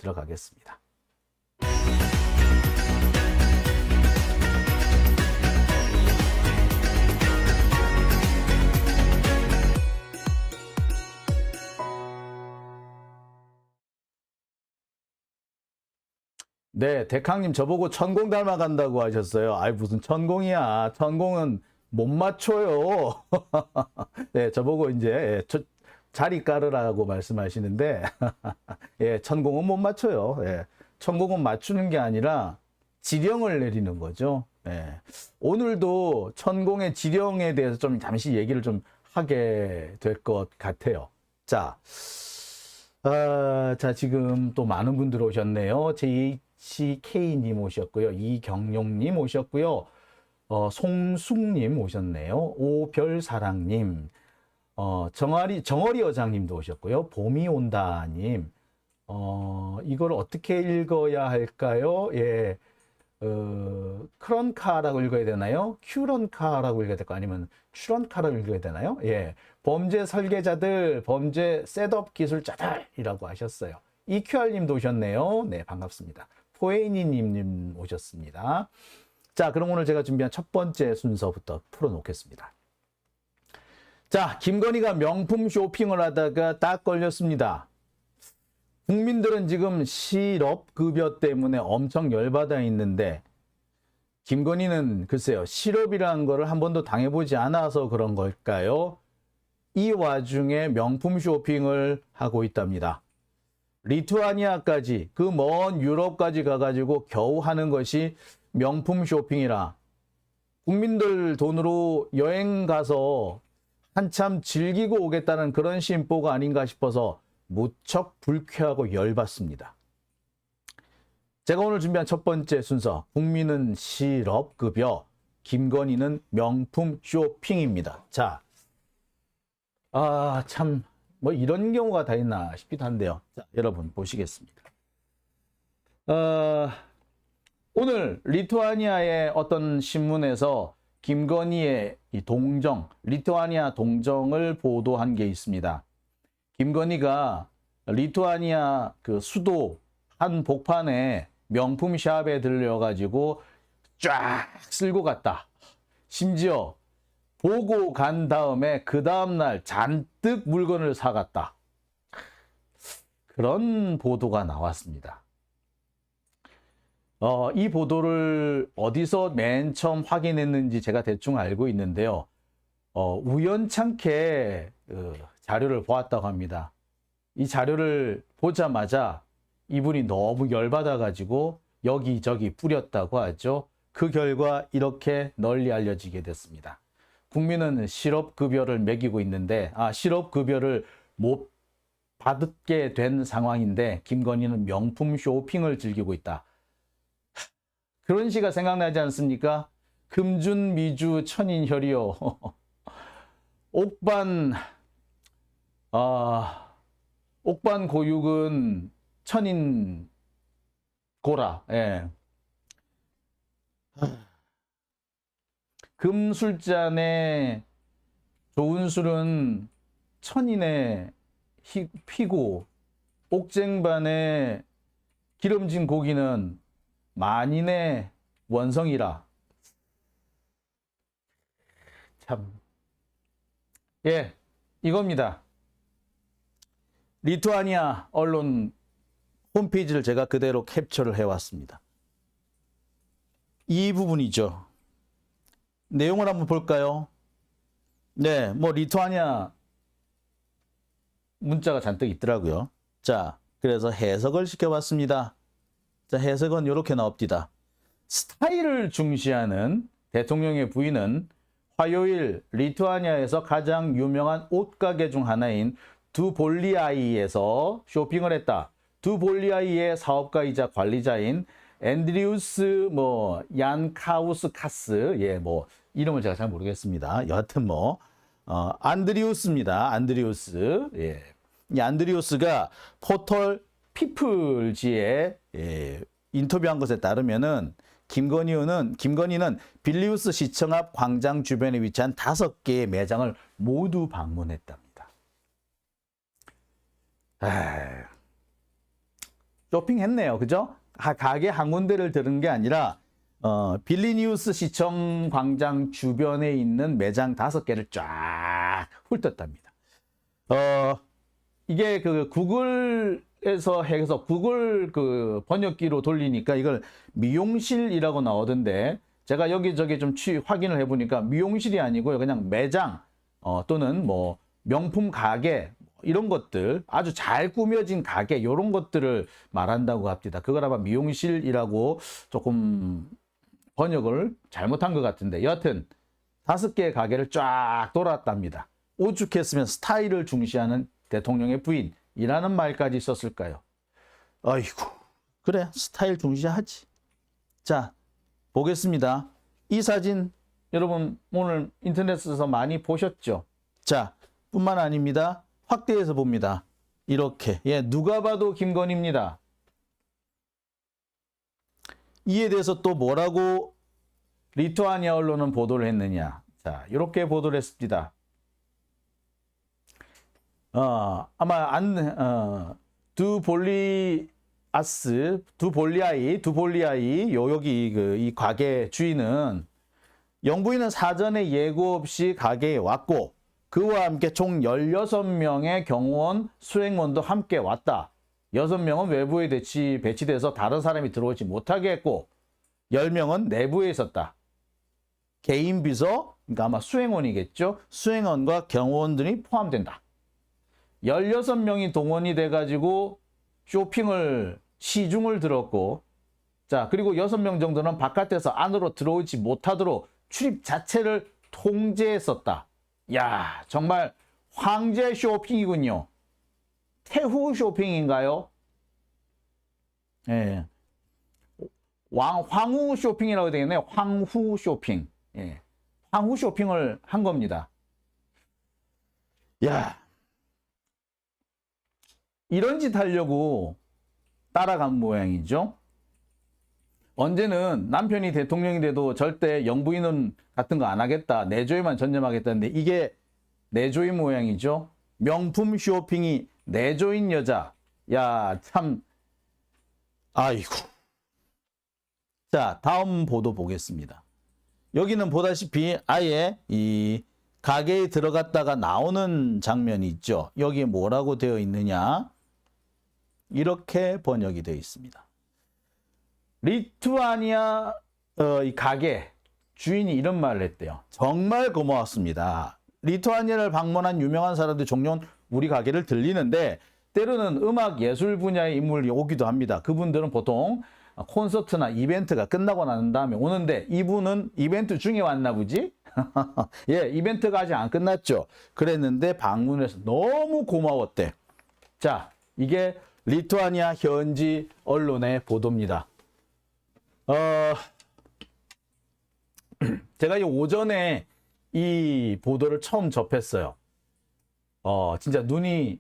들어가겠습니다. 네, 백항님 저보고 천공 닮아간다고 하셨어요. 아이, 무슨 천공이야. 천공은 못 맞춰요. 네, 저보고 이제 자리 깔으라고 말씀하시는데, 예, 천공은 못 맞춰요. 예, 천공은 맞추는 게 아니라 지령을 내리는 거죠. 예, 오늘도 천공의 지령에 대해서 좀 잠시 얘기를 좀 하게 될 것 같아요. 자, 지금 또 많은 분들 오셨네요. JHK님 오셨고요. 이경용님 오셨고요. 송숙님 오셨네요. 오별사랑님, 정어리 여장님도 오셨고요. 봄이 온다님, 이걸 어떻게 읽어야 할까요? 예, 크런카라고 읽어야 되나요? 큐런카라고 읽어야 될까? 아니면 슈런카라고 읽어야 되나요? 예, 범죄 설계자들, 범죄 셋업 기술자들이라고 하셨어요. EQR님도 오셨네요. 네, 반갑습니다. 포에이니님 오셨습니다. 자, 그럼 오늘 제가 준비한 첫 번째 순서부터 풀어놓겠습니다. 자, 김건희가 명품 쇼핑을 하다가 딱 걸렸습니다. 국민들은 지금 실업급여 때문에 엄청 열받아 있는데, 김건희는 글쎄요, 실업이라는 거를 한 번도 당해보지 않아서 그런 걸까요? 이 와중에 명품 쇼핑을 하고 있답니다. 리투아니아까지, 그 먼 유럽까지 가가지고 겨우 하는 것이 명품 쇼핑이라 국민들 돈으로 여행 가서 한참 즐기고 오겠다는 그런 심보가 아닌가 싶어서 무척 불쾌하고 열받습니다. 제가 오늘 준비한 첫 번째 순서, 국민은 실업급여, 김건희는 명품 쇼핑입니다. 자, 참, 뭐 이런 경우가 다 있나 싶기도 한데요. 자, 여러분 보시겠습니다. 오늘 리투아니아의 어떤 신문에서 김건희의 이 동정, 리투아니아 동정을 보도한 게 있습니다. 김건희가 리투아니아 그 수도 한 복판에 명품 샵에 들려가지고 쫙 쓸고 갔다. 심지어 보고 간 다음에 그 다음날 잔뜩 물건을 사갔다. 그런 보도가 나왔습니다. 이 보도를 어디서 맨 처음 확인했는지 제가 대충 알고 있는데요. 우연찮게 자료를 보았다고 합니다. 이 자료를 보자마자 이분이 너무 열받아가지고 여기저기 뿌렸다고 하죠. 그 결과 이렇게 널리 알려지게 됐습니다. 국민은 실업급여를 매기고 있는데, 실업급여를 못 받게 된 상황인데 김건희는 명품 쇼핑을 즐기고 있다. 그런 시가 생각나지 않습니까? 금준미주 천인혈이요. 옥반 고육은 천인 고라. 예. 금술잔에 좋은 술은 천인의 피고, 옥쟁반에 기름진 고기는 만인의 원성이라. 참, 예, 이겁니다. 리투아니아 언론 홈페이지를 제가 그대로 캡처를 해왔습니다. 이 부분이죠. 내용을 한번 볼까요? 네, 뭐 리투아니아 문자가 잔뜩 있더라고요. 자, 그래서 해석을 시켜봤습니다. 자, 해석은 이렇게 나옵니다. 스타일을 중시하는 대통령의 부인은 화요일 리투아니아에서 가장 유명한 옷가게 중 하나인 두볼리아이에서 쇼핑을 했다. 두볼리아이의 사업가이자 관리자인 앤드리우스 얀카우스카스, 예, 뭐 이름을 제가 잘 모르겠습니다. 여하튼 안드리우스입니다. 안드리우스. 예. 이 안드리우스가 포털 피플지에 인터뷰한 것에 따르면은 김건희는 빌리우스 시청 앞 광장 주변에 위치한 5개의 매장을 모두 방문했답니다. 쇼핑했네요. 그죠? 가게 한 군데를 들은 게 아니라 빌리니우스 시청 광장 주변에 있는 매장 5개를 쫙 훑었답니다. 이게 그 구글에서 해서 구글 그 번역기로 돌리니까 이걸 미용실이라고 나오던데, 제가 여기저기 좀 확인을 해보니까 미용실이 아니고요. 그냥 매장 또는 뭐 명품 가게 이런 것들, 아주 잘 꾸며진 가게 이런 것들을 말한다고 합니다. 그걸 아마 미용실이라고 조금 번역을 잘못한 것 같은데, 여하튼 5개의 가게를 쫙 돌았답니다. 오죽했으면 스타일을 중시하는 대통령의 부인이라는 말까지 썼을까요? 아이고, 그래, 스타일 중시하지. 자, 보겠습니다. 이 사진 여러분 오늘 인터넷에서 많이 보셨죠? 자, 뿐만 아닙니다. 확대해서 봅니다. 이렇게, 누가 봐도 김건희입니다. 이에 대해서 또 뭐라고 리투아니아 언론은 보도를 했느냐. 자, 이렇게 보도를 했습니다. 아마 두볼리아이 여기 이 가게 주인은 영부인은 사전에 예고 없이 가게에 왔고 그와 함께 총 16명의 경호원, 수행원도 함께 왔다. 6명은 외부에 배치돼서 다른 사람이 들어오지 못하게 했고 10명은 내부에 있었다. 개인 비서, 그러니까 아마 수행원이겠죠. 수행원과 경호원들이 포함된다. 16명이 동원이 돼가지고 시중을 들었고, 자, 그리고 6명 정도는 바깥에서 안으로 들어오지 못하도록 출입 자체를 통제했었다. 야, 정말 황제 쇼핑이군요. 태후 쇼핑인가요? 예. 황후 쇼핑이라고 되겠네요. 황후 쇼핑. 예. 황후 쇼핑을 한 겁니다. 야, 이런 짓 하려고 따라간 모양이죠. 언제는 남편이 대통령이 돼도 절대 영부인은 같은 거 안 하겠다. 내조에만 전념하겠다는데 이게 내조인 모양이죠. 명품 쇼핑이 내조인 여자. 야, 참. 아이고. 자, 다음 보도 보겠습니다. 여기는 보다시피 아예 이 가게에 들어갔다가 나오는 장면이 있죠. 여기에 뭐라고 되어 있느냐. 이렇게 번역이 되어 있습니다. 리투아니아 이 가게 주인이 이런 말을 했대요. 정말 고마웠습니다. 리투아니아를 방문한 유명한 사람들 종종 우리 가게를 들리는데 때로는 음악 예술 분야의 인물이 오기도 합니다. 그분들은 보통 콘서트나 이벤트가 끝나고 난 다음에 오는데 이분은 이벤트 중에 왔나 보지? 예, 이벤트가 아직 안 끝났죠. 그랬는데 방문해서 너무 고마웠대. 자, 이게 리투아니아 현지 언론의 보도입니다. 제가 이 오전에 이 보도를 처음 접했어요. 진짜 눈이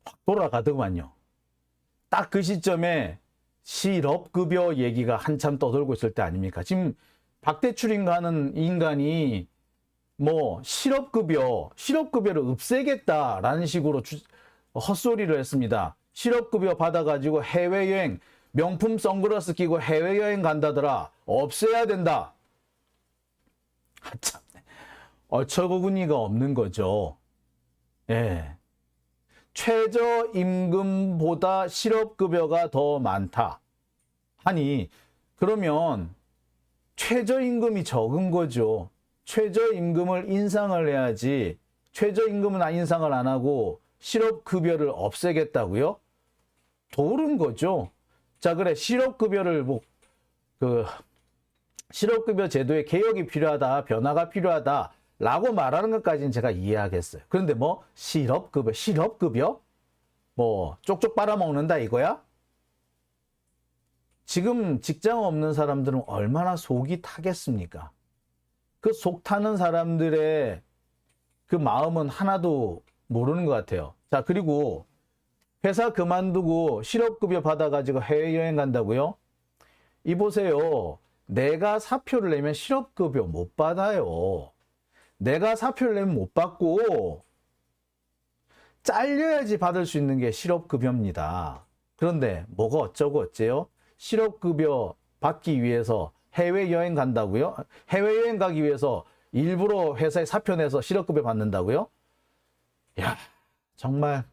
확 돌아가더구만요. 딱 그 시점에 실업급여 얘기가 한참 떠돌고 있을 때 아닙니까? 지금 박대출인가 하는 인간이 뭐 실업급여를 없애겠다라는 식으로 헛소리를 했습니다. 실업급여 받아가지고 해외여행, 명품 선글라스 끼고 해외여행 간다더라. 없애야 된다. 참, 어처구니가 없는 거죠. 예. 최저임금보다 실업급여가 더 많다. 아니, 그러면 최저임금이 적은 거죠. 최저임금을 인상을 해야지. 최저임금은 인상을 안 하고 실업급여를 없애겠다고요? 도른 거죠. 자, 그래. 실업급여를 실업급여 제도의 개혁이 필요하다, 변화가 필요하다 라고 말하는 것까지는 제가 이해하겠어요. 그런데 뭐 실업급여? 뭐 쪽쪽 빨아먹는다 이거야? 지금 직장 없는 사람들은 얼마나 속이 타겠습니까? 그 속 타는 사람들의 그 마음은 하나도 모르는 것 같아요. 자, 그리고 회사 그만두고 실업급여 받아가지고 해외여행 간다고요? 이보세요. 내가 사표를 내면 실업급여 못 받아요. 내가 사표를 내면 못 받고 잘려야지 받을 수 있는 게 실업급여입니다. 그런데 뭐가 어쩌고 어째요? 실업급여 받기 위해서 해외여행 간다고요? 해외여행 가기 위해서 일부러 회사에 사표 내서 실업급여 받는다고요? 야, 정말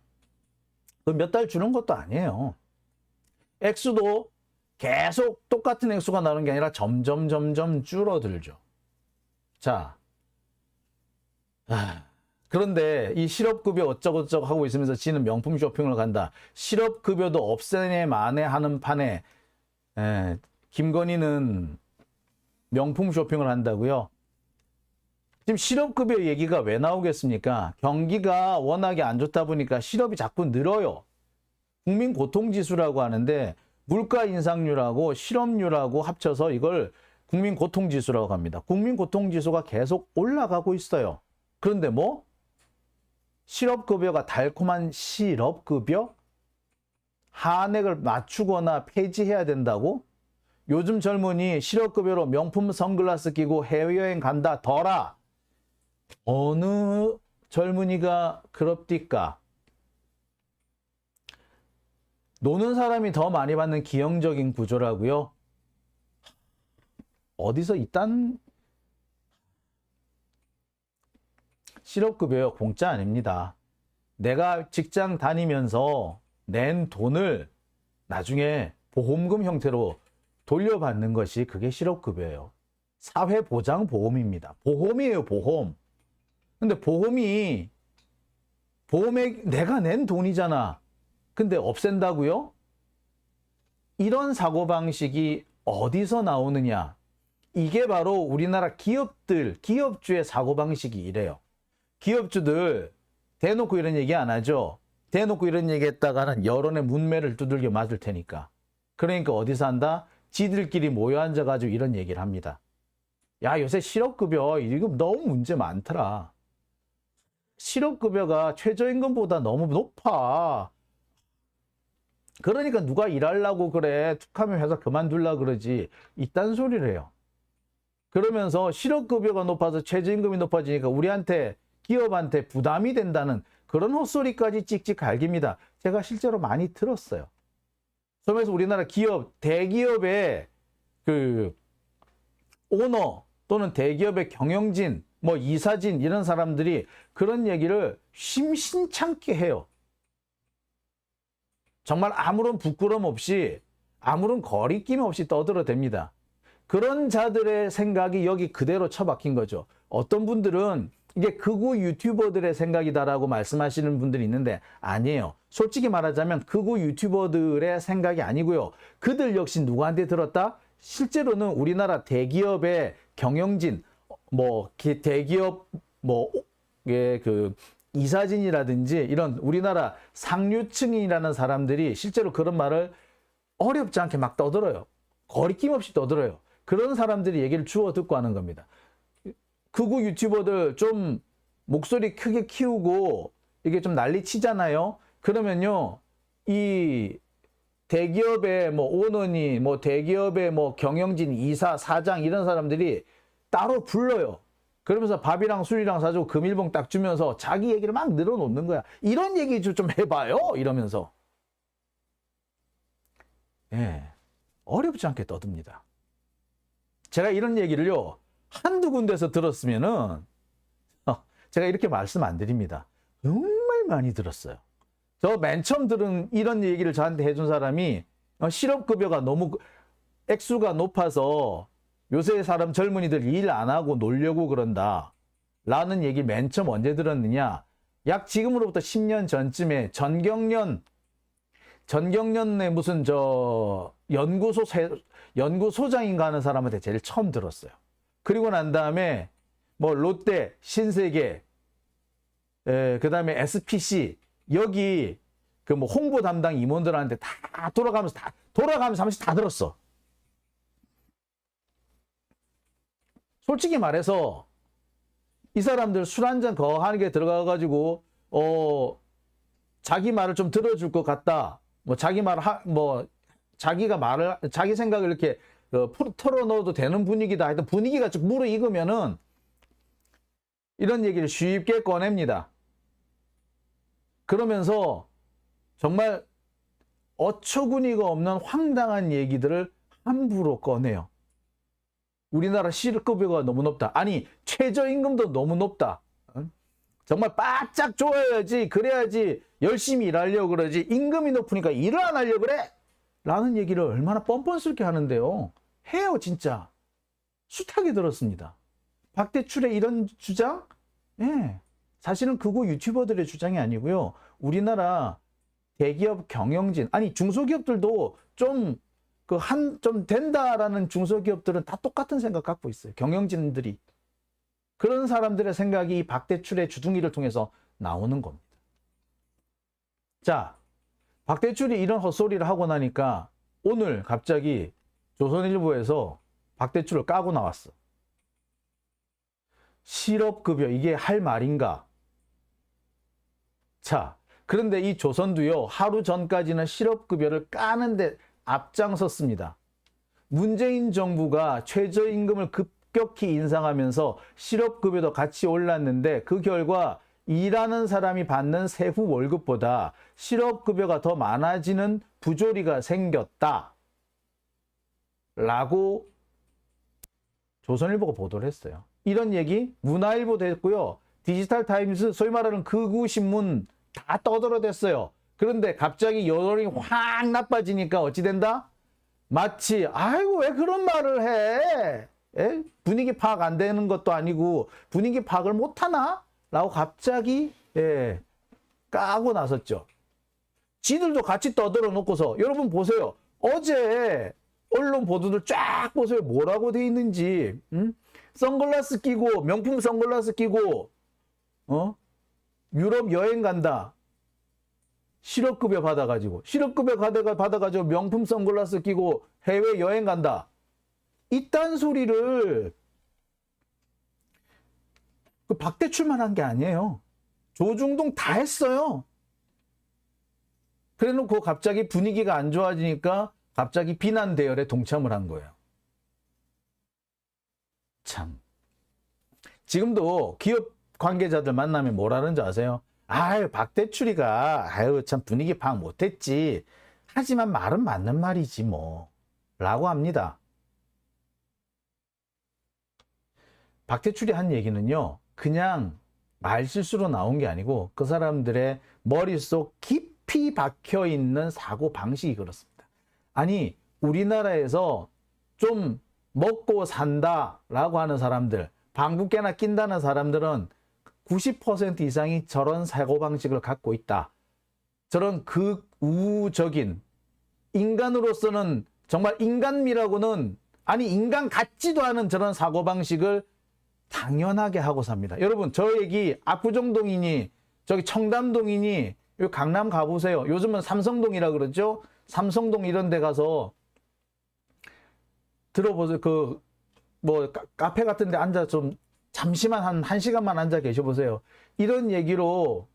그 몇 달 주는 것도 아니에요. 액수도 계속 똑같은 액수가 나오는 게 아니라 점점 줄어들죠. 자, 그런데 이 실업급여 어쩌고저쩌고 하고 있으면서 지는 명품 쇼핑을 간다. 실업급여도 없애네 마네 하는 판에 김건희는 명품 쇼핑을 한다고요? 지금 실업급여 얘기가 왜 나오겠습니까? 경기가 워낙에 안 좋다 보니까 실업이 자꾸 늘어요. 국민고통지수라고 하는데 물가 인상률하고 실업률하고 합쳐서 이걸 국민고통지수라고 합니다. 국민고통지수가 계속 올라가고 있어요. 그런데 뭐? 실업급여가 달콤한 실업급여? 한액을 맞추거나 폐지해야 된다고? 요즘 젊은이 실업급여로 명품 선글라스 끼고 해외여행 간다 더라. 어느 젊은이가 그럽디까? 노는 사람이 더 많이 받는 기형적인 구조라고요? 어디서 이딴 실업급여요? 공짜 아닙니다. 내가 직장 다니면서 낸 돈을 나중에 보험금 형태로 돌려받는 것이 그게 실업급여예요. 사회보장보험입니다. 보험이에요, 보험. 근데 보험에 내가 낸 돈이잖아. 근데 없앤다고요? 이런 사고방식이 어디서 나오느냐? 이게 바로 우리나라 기업주의 사고방식이 이래요. 기업주들 대놓고 이런 얘기 안 하죠. 대놓고 이런 얘기 했다가는 여론의 문매를 두들겨 맞을 테니까. 그러니까 어디서 한다? 지들끼리 모여 앉아가지고 이런 얘기를 합니다. 야, 요새 실업급여 이거 너무 문제 많더라. 실업급여가 최저임금보다 너무 높아. 그러니까 누가 일하려고 그래. 툭하면 회사 그만둘라 그러지. 이딴 소리를 해요. 그러면서 실업급여가 높아서 최저임금이 높아지니까 우리한테 기업한테 부담이 된다는 그런 헛소리까지 찍찍 갈깁니다. 제가 실제로 많이 들었어요. 그러면서 우리나라 대기업의 그 오너 또는 대기업의 경영진, 뭐 이사진 이런 사람들이 그런 얘기를 심심찮게 해요. 정말 아무런 부끄럼 없이 아무런 거리낌 없이 떠들어댑니다. 그런 자들의 생각이 여기 그대로 처박힌 거죠. 어떤 분들은 이게 극우 유튜버들의 생각이다라고 말씀하시는 분들이 있는데 아니에요. 솔직히 말하자면 극우 유튜버들의 생각이 아니고요. 그들 역시 누구한테 들었다? 실제로는 우리나라 대기업의 경영진, 대기업 그 이사진이라든지 이런 우리나라 상류층이라는 사람들이 실제로 그런 말을 어렵지 않게 막 떠들어요. 거리낌 없이 떠들어요. 그런 사람들이 얘기를 주워 듣고 하는 겁니다. 극우 유튜버들 좀 목소리 크게 키우고 이게 좀 난리 치잖아요. 그러면요, 이 대기업의 오너니, 대기업의 경영진, 이사, 사장 이런 사람들이 따로 불러요. 그러면서 밥이랑 술이랑 사주고 금일봉 딱 주면서 자기 얘기를 막 늘어놓는 거야. 이런 얘기 좀 해봐요. 이러면서. 예, 어렵지 않게 떠듭니다. 제가 이런 얘기를요, 한두 군데서 들었으면은, 제가 이렇게 말씀 안 드립니다. 정말 많이 들었어요. 저 맨 처음 들은 이런 얘기를 저한테 해준 사람이 실업급여가 너무 액수가 높아서 요새 사람 젊은이들 일 안 하고 놀려고 그런다 라는 얘기 맨 처음 언제 들었느냐, 약 지금으로부터 10년 전쯤에 전경련의 무슨 연구소장인가 하는 사람한테 제일 처음 들었어요. 그리고 난 다음에 롯데, 신세계, 그 다음에 SPC 여기 그 홍보 담당 임원들한테 다 돌아가면서 한 번씩 다 들었어. 솔직히 말해서 이 사람들 술 한잔 거하게 들어가가지고 자기 말을 좀 들어줄 것 같다. 자기 생각을 이렇게 털어넣어도 되는 분위기다. 하여튼 분위기가 좀 무르익으면은 이런 얘기를 쉽게 꺼냅니다. 그러면서 정말 어처구니가 없는 황당한 얘기들을 함부로 꺼내요. 우리나라 실업급여가 너무 높다. 아니, 최저임금도 너무 높다. 정말 바짝 줘야지, 그래야지 열심히 일하려고 그러지. 임금이 높으니까 일을 안 하려고 그래? 라는 얘기를 얼마나 뻔뻔스럽게 하는데요. 해요, 진짜. 숱하게 들었습니다. 박대출의 이런 주장? 예. 사실은 그거 유튜버들의 주장이 아니고요. 우리나라 대기업 경영진, 아니, 중소기업들도 좀 된다라는 중소기업들은 다 똑같은 생각 갖고 있어요. 경영진들이. 그런 사람들의 생각이 이 박대출의 주둥이를 통해서 나오는 겁니다. 자, 박대출이 이런 헛소리를 하고 나니까 오늘 갑자기 조선일보에서 박대출을 까고 나왔어. 실업급여, 이게 할 말인가? 자, 그런데 이 조선도요, 하루 전까지는 실업급여를 까는데 앞장섰습니다. 문재인 정부가 최저임금을 급격히 인상하면서 실업급여도 같이 올랐는데 그 결과 일하는 사람이 받는 세후 월급보다 실업급여가 더 많아지는 부조리가 생겼다. 라고 조선일보가 보도를 했어요. 이런 얘기 문화일보도 했고요. 디지털타임스, 소위 말하는 극우신문 다 떠들어댔어요. 그런데 갑자기 여론이 확 나빠지니까 어찌 된다? 마치 아이고 왜 그런 말을 해? 에? 분위기 파악 안 되는 것도 아니고 분위기 파악을 못하나? 라고 갑자기 까고 나섰죠. 지들도 같이 떠들어 놓고서 여러분 보세요. 어제 언론 보도들 쫙 보세요. 뭐라고 돼 있는지. 선글라스 끼고 명품 선글라스 끼고 유럽 여행 간다. 실업급여 받아가지고 명품 선글라스 끼고 해외 여행 간다. 이딴 소리를 그 박대출만 한 게 아니에요. 조중동 다 했어요. 그래놓고 갑자기 분위기가 안 좋아지니까 갑자기 비난 대열에 동참을 한 거예요. 참. 지금도 기업 관계자들 만나면 뭐라는지 아세요? 아유, 박대출이가 참 분위기 파악 못했지. 하지만 말은 맞는 말이지 뭐. 라고 합니다. 박대출이 한 얘기는요. 그냥 말실수로 나온 게 아니고 그 사람들의 머릿속 깊이 박혀있는 사고방식이 그렇습니다. 아니, 우리나라에서 좀 먹고 산다라고 하는 사람들, 방귀깨나 낀다는 사람들은 90% 이상이 저런 사고방식을 갖고 있다. 저런 극우적인 인간으로서는 정말 인간미라고는 아니 인간 같지도 않은 저런 사고방식을 당연하게 하고 삽니다. 여러분 저 얘기 압구정동이니 저기 청담동이니 요 강남 가보세요. 요즘은 삼성동이라 그러죠. 삼성동 이런 데 가서 들어보세요. 그 뭐 카페 같은 데 앉아 좀 잠시만 한 시간만 앉아 계셔보세요. 이런 얘기로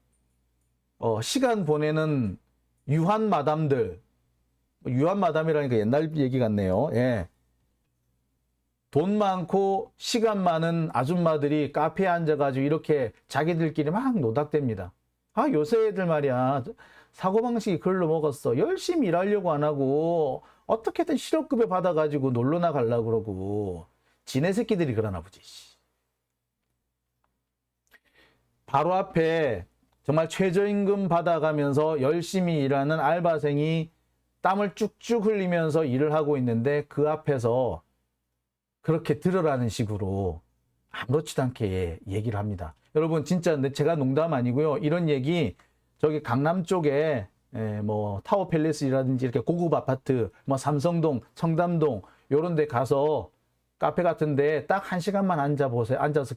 시간 보내는 유한 마담들, 유한 마담이라니까 옛날 얘기 같네요. 예. 돈 많고 시간 많은 아줌마들이 카페에 앉아가지고 이렇게 자기들끼리 막 노닥댑니다. 아, 요새 애들 말이야. 사고방식이 글로 먹었어. 열심히 일하려고 안 하고 어떻게든 실업급여 받아가지고 놀러 나가려고 그러고 지네 새끼들이 그러나 보지. 바로 앞에 정말 최저임금 받아가면서 열심히 일하는 알바생이 땀을 쭉쭉 흘리면서 일을 하고 있는데 그 앞에서 그렇게 들으라는 식으로 아무렇지도 않게 얘기를 합니다. 여러분 진짜 제가 농담 아니고요. 이런 얘기 저기 강남 쪽에 뭐 타워팰리스라든지 이렇게 고급 아파트 뭐 삼성동, 청담동 요런 데 가서 카페 같은 데 딱 1시간만 앉아서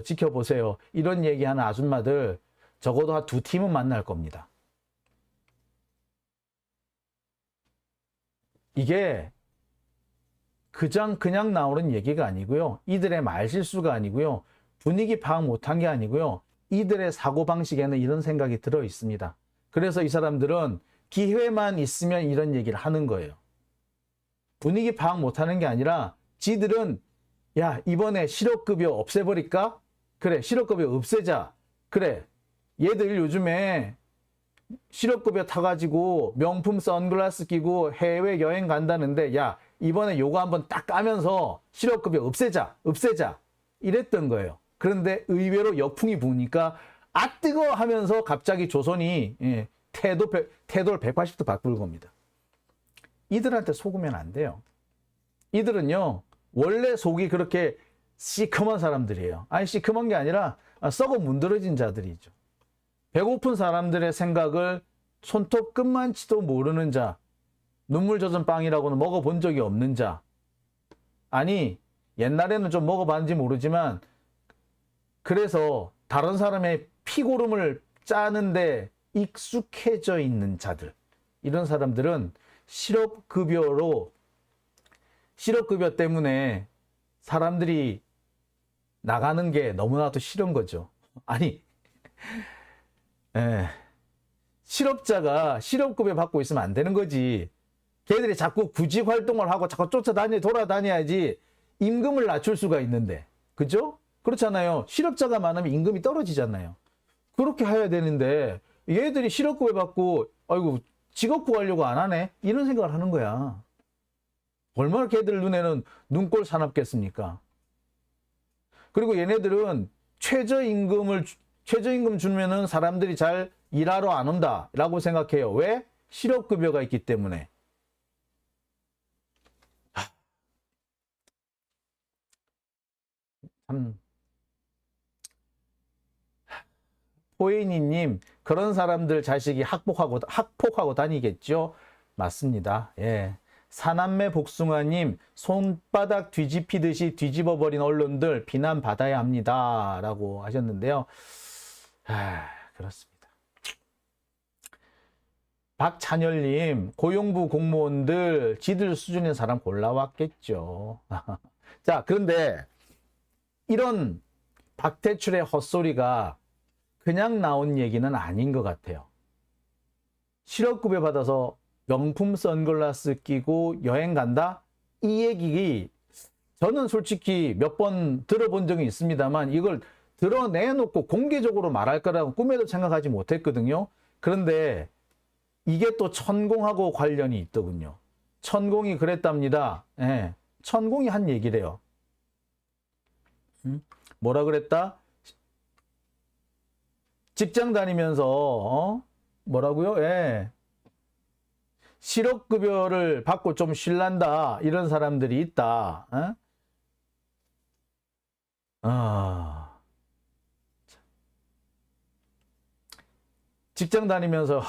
지켜보세요. 이런 얘기하는 아줌마들 적어도 한 2팀은 만날 겁니다. 이게 그냥 나오는 얘기가 아니고요. 이들의 말실수가 아니고요. 분위기 파악 못한 게 아니고요. 이들의 사고방식에는 이런 생각이 들어 있습니다. 그래서 이 사람들은 기회만 있으면 이런 얘기를 하는 거예요. 분위기 파악 못하는 게 아니라 지들은 야, 이번에 실업급여 없애버릴까? 그래, 실업급여 없애자. 그래, 얘들 요즘에 실업급여 타가지고 명품 선글라스 끼고 해외 여행 간다는데 야 이번에 요거 한번 딱 까면서 실업급여 없애자 이랬던 거예요. 그런데 의외로 역풍이 부니까 아 뜨거 하면서 갑자기 조선이 태도를 180도 바꿀 겁니다. 이들한테 속으면 안 돼요. 이들은요 원래 속이 그렇게 시커먼 사람들이에요. 아니 시커먼 게 아니라 썩어 문드러진 자들이죠. 배고픈 사람들의 생각을 손톱 끝만치도 모르는 자, 눈물 젖은 빵이라고는 먹어본 적이 없는 자. 아니 옛날에는 좀 먹어봤는지 모르지만 그래서 다른 사람의 피고름을 짜는데 익숙해져 있는 자들. 이런 사람들은 실업급여 때문에 사람들이 나가는 게 너무나도 싫은 거죠. 아니 실업자가 실업급여 받고 있으면 안 되는 거지. 걔들이 자꾸 구직 활동을 하고 자꾸 돌아다녀야지 임금을 낮출 수가 있는데. 그죠? 그렇잖아요. 실업자가 많으면 임금이 떨어지잖아요. 그렇게 해야 되는데 얘들이 실업급여 받고 아이고 직업 구하려고 안 하네? 이런 생각을 하는 거야. 얼마나 걔들 눈에는 눈꼴 사납겠습니까? 그리고 얘네들은 최저임금 주면은 사람들이 잘 일하러 안 온다라고 생각해요. 왜? 실업급여가 있기 때문에. 참. 포에이니님, 그런 사람들 자식이 학폭하고 다니겠죠? 맞습니다. 예. 사남매 복숭아님, 손바닥 뒤집히듯이 뒤집어버린 언론들 비난받아야 합니다. 라고 하셨는데요. 그렇습니다. 박찬열님, 고용부 공무원들 지들 수준의 사람 골라왔겠죠. 자, 그런데 이런 박대출의 헛소리가 그냥 나온 얘기는 아닌 것 같아요. 실업급여 받아서 명품 선글라스 끼고 여행 간다? 이 얘기 저는 솔직히 몇 번 들어본 적이 있습니다만 이걸 드러내놓고 공개적으로 말할 거라고 꿈에도 생각하지 못했거든요. 그런데 이게 또 천공하고 관련이 있더군요. 천공이 그랬답니다. 예, 천공이 한 얘기래요. 뭐라 그랬다? 직장 다니면서 뭐라고요? 예. 실업급여를 받고 좀 쉴란다 이런 사람들이 있다. 직장 다니면서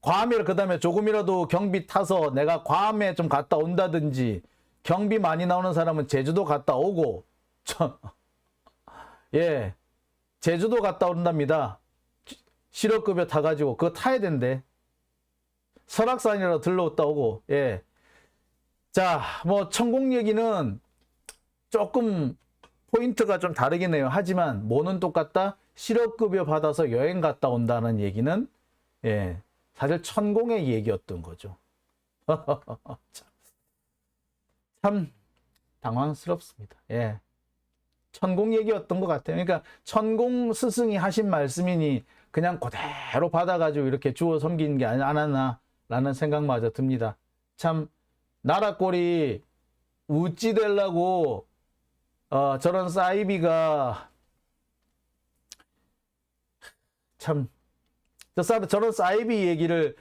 괌에 그다음에 조금이라도 경비 타서 내가 괌에 좀 갔다 온다든지 경비 많이 나오는 사람은 제주도 갔다 오고 예 제주도 갔다 온답니다. 실업급여 타가지고 그거 타야 된대. 설악산이라도 들러왔다 오고. 예. 자, 뭐 천공 얘기는 조금 포인트가 좀 다르긴 해요. 하지만 뭐는 똑같다? 실업급여 받아서 여행 갔다 온다는 얘기는 예, 사실 천공의 얘기였던 거죠. 참 당황스럽습니다. 예. 천공 얘기였던 것 같아요. 그러니까 천공 스승이 하신 말씀이니 그냥 그대로 받아가지고 이렇게 주워 섬기는 게 않았나라는 생각마저 듭니다. 참 나라 꼴이 우찌 되려고 저런 사이비가 참 저런 사이비 얘기를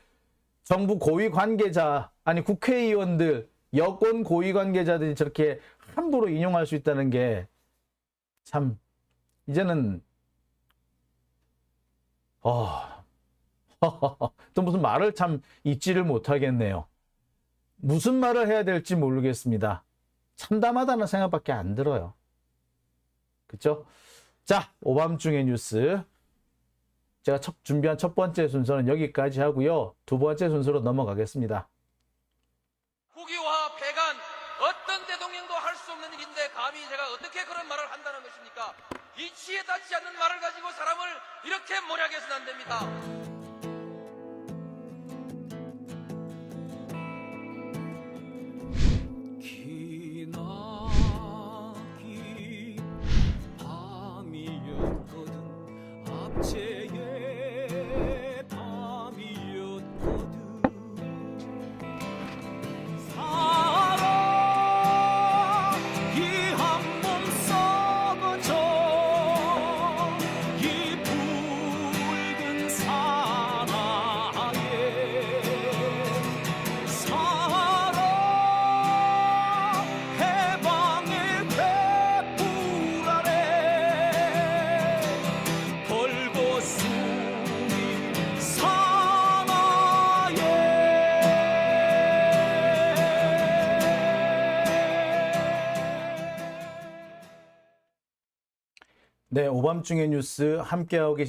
정부 고위 관계자 아니 국회의원들 여권 고위 관계자들이 저렇게 함부로 인용할 수 있다는 게 참 이제는 또 무슨 말을 참 잊지를 못하겠네요. 무슨 말을 해야 될지 모르겠습니다. 참담하다는 생각밖에 안 들어요. 그쵸? 자, 오밤중의 뉴스. 제가 준비한 첫 번째 순서는 여기까지 하고요. 두 번째 순서로 넘어가겠습니다. 국유화 폐간 어떤 대통령도 할 수 없는 일인데 감히 제가 어떻게 그런 말을 한다는 것입니까? 이치에 닿지 않는 말을 가지고 사람을 이렇게 몰약해서는 안 됩니다. 기나긴 밤이었거든. 압제에 네, 오밤중의 뉴스 함께하고 계신